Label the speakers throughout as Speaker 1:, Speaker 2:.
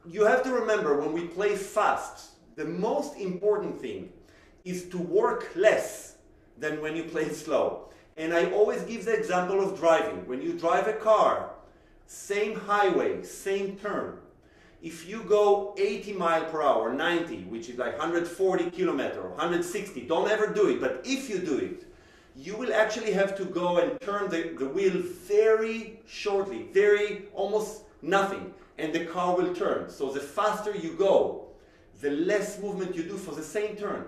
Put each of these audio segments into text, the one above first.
Speaker 1: you have to remember when we play fast, the most important thing is to work less than when you play slow. And I always give the example of driving. When you drive a car, same highway, same turn. If you go 80 miles per hour, 90, which is like 140 kilometers, 160, don't ever do it. But if you do it, you will actually have to go and turn the wheel very shortly, very almost nothing, and the car will turn. So the faster you go, the less movement you do for the same turn.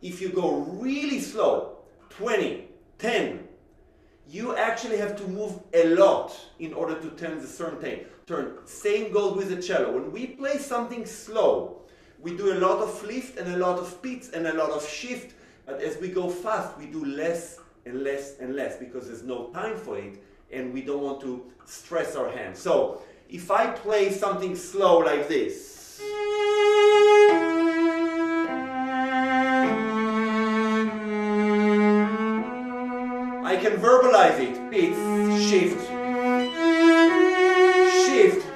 Speaker 1: If you go really slow, 20, 10, you actually have to move a lot in order to turn the certain turn. Same goes with the cello. When we play something slow, we do a lot of lift and a lot of pitch and a lot of shift, but as we go fast, we do less and less and less because there's no time for it and we don't want to stress our hands. So if I play something slow like this, I can verbalize it. Pitch, shift, shift,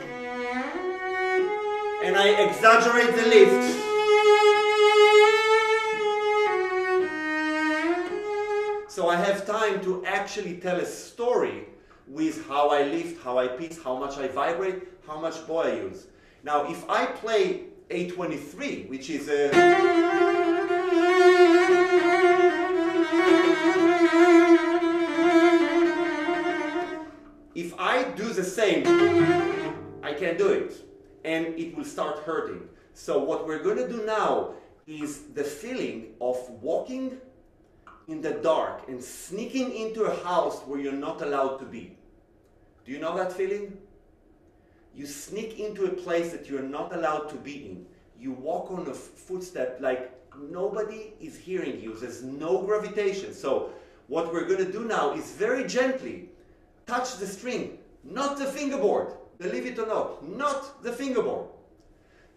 Speaker 1: and I exaggerate the lift. So I have time to actually tell a story with how I lift, how I pitch, how much I vibrate, how much bow I use. Now if I play A23, which is a... If I do the same, I can't do it. And it will start hurting. So what we're going to do now is the feeling of walking in the dark and sneaking into a house where you're not allowed to be. Do you know that feeling? You sneak into a place that you're not allowed to be in. You walk on a footstep like nobody is hearing you. There's no gravitation. So what we're going to do now is very gently touch the string, not the fingerboard. Believe it or not the fingerboard.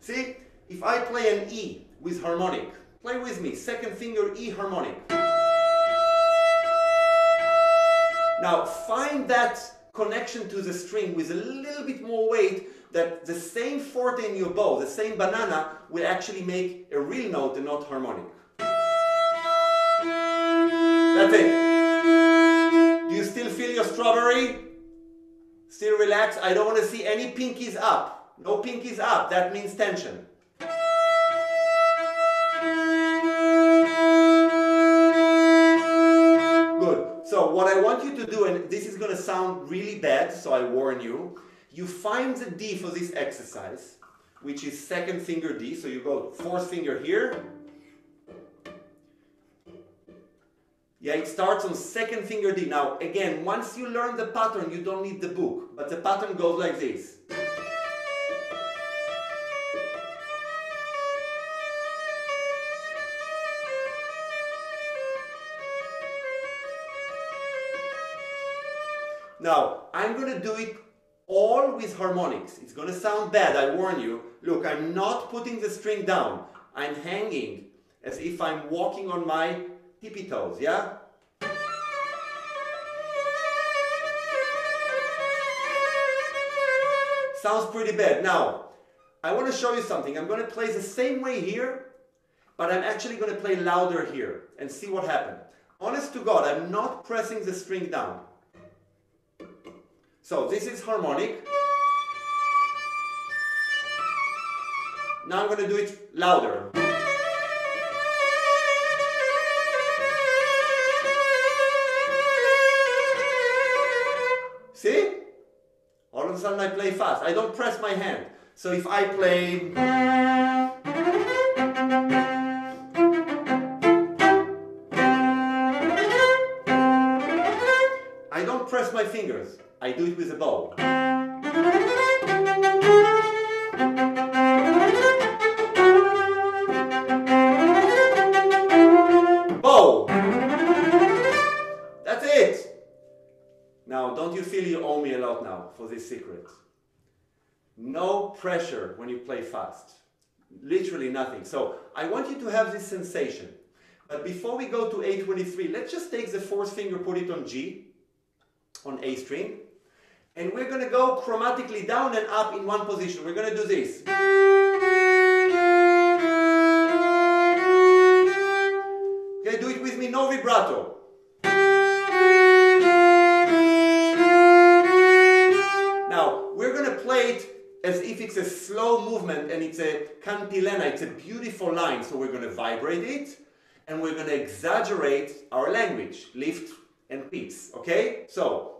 Speaker 1: See, if I play an E with harmonic, play with me, second finger E harmonic. Now find that connection to the string with a little bit more weight, that the same forte in your bow, the same banana, will actually make a real note and not harmonic. That's it. Do you still feel your strawberry? Still relaxed? I don't want to see any pinkies up. No pinkies up. That means tension. Good. So what I want you to do, and this is going to sound really bad, so I warn you, you find the D for this exercise, which is second finger D. So you go fourth finger here. Yeah, it starts on second finger D. Now, again, once you learn the pattern, you don't need the book. But the pattern goes like this. Now, I'm going to do it all with harmonics. It's going to sound bad, I warn you. Look, I'm not putting the string down. I'm hanging as if I'm walking on my tippy toes, yeah? Sounds pretty bad. Now, I want to show you something. I'm going to play the same way here, but I'm actually going to play louder here and see what happens. Honest to God, I'm not pressing the string down. So this is harmonic. Now I'm going to do it louder. See? All of a sudden I play fast. I don't press my hand. So if I play... I don't press my fingers. I do it with a bow. Bow! That's it! Now, don't you feel you owe me a lot now for this secret? No pressure when you play fast. Literally nothing. So, I want you to have this sensation. But before we go to A23, let's just take the fourth finger, put it on G, on A string. And we're going to go chromatically down and up in one position. We're going to do this. Okay, do it with me, no vibrato. Now, we're going to play it as if it's a slow movement and it's a cantilena, it's a beautiful line. So we're going to vibrate it and we're going to exaggerate our language, lift and pitch, okay? So.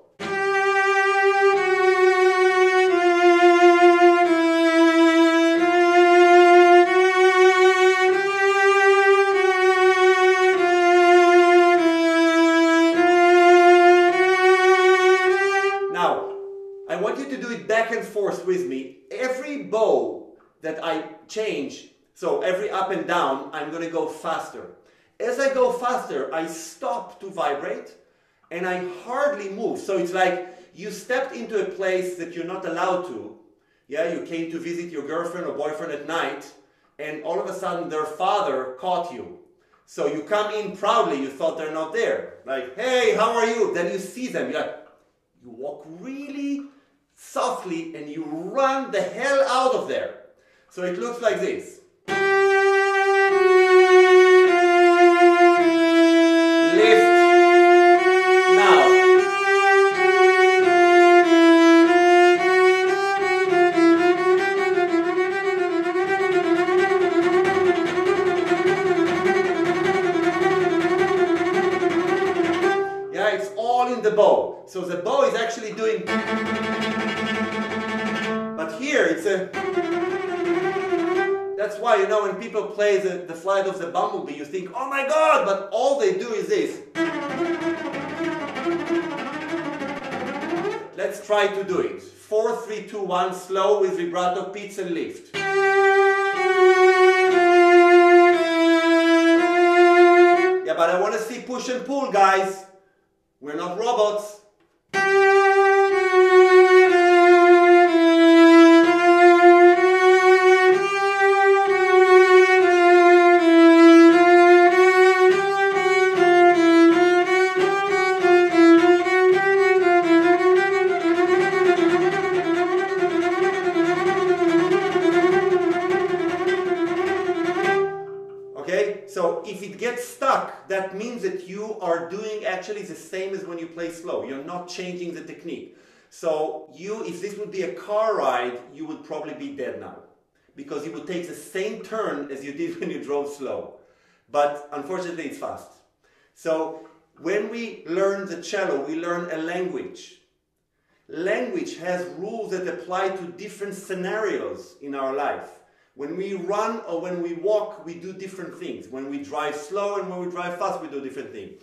Speaker 1: Back and forth with me. Every bow that I change, so every up and down, I'm going to go faster. As I go faster, I stop to vibrate and I hardly move. So it's like you stepped into a place that you're not allowed to. Yeah, you came to visit your girlfriend or boyfriend at night and all of a sudden their father caught you. So you come in proudly, you thought they're not there. Like, hey, how are you? Then you see them, you're like, you walk really softly and you run the hell out of there. So it looks like this. Lift. Now. Yeah, it's all in the bow. So the bow is actually doing. But here it's a. That's why, you know, when people play the flight of the bumblebee, you think, oh my God, but all they do is this. Let's try to do it. 4, 3, 2, 1, slow with vibrato, pitch and lift. Yeah, but I want to see push and pull, guys. We're not robots. So if it gets stuck, that means that you are doing actually the same as when you play slow. You're not changing the technique. So if this would be a car ride, you would probably be dead now. Because you would take the same turn as you did when you drove slow. But unfortunately it's fast. So when we learn the cello, we learn a language. Language has rules that apply to different scenarios in our life. When we run or when we walk, we do different things. When we drive slow and when we drive fast, we do different things.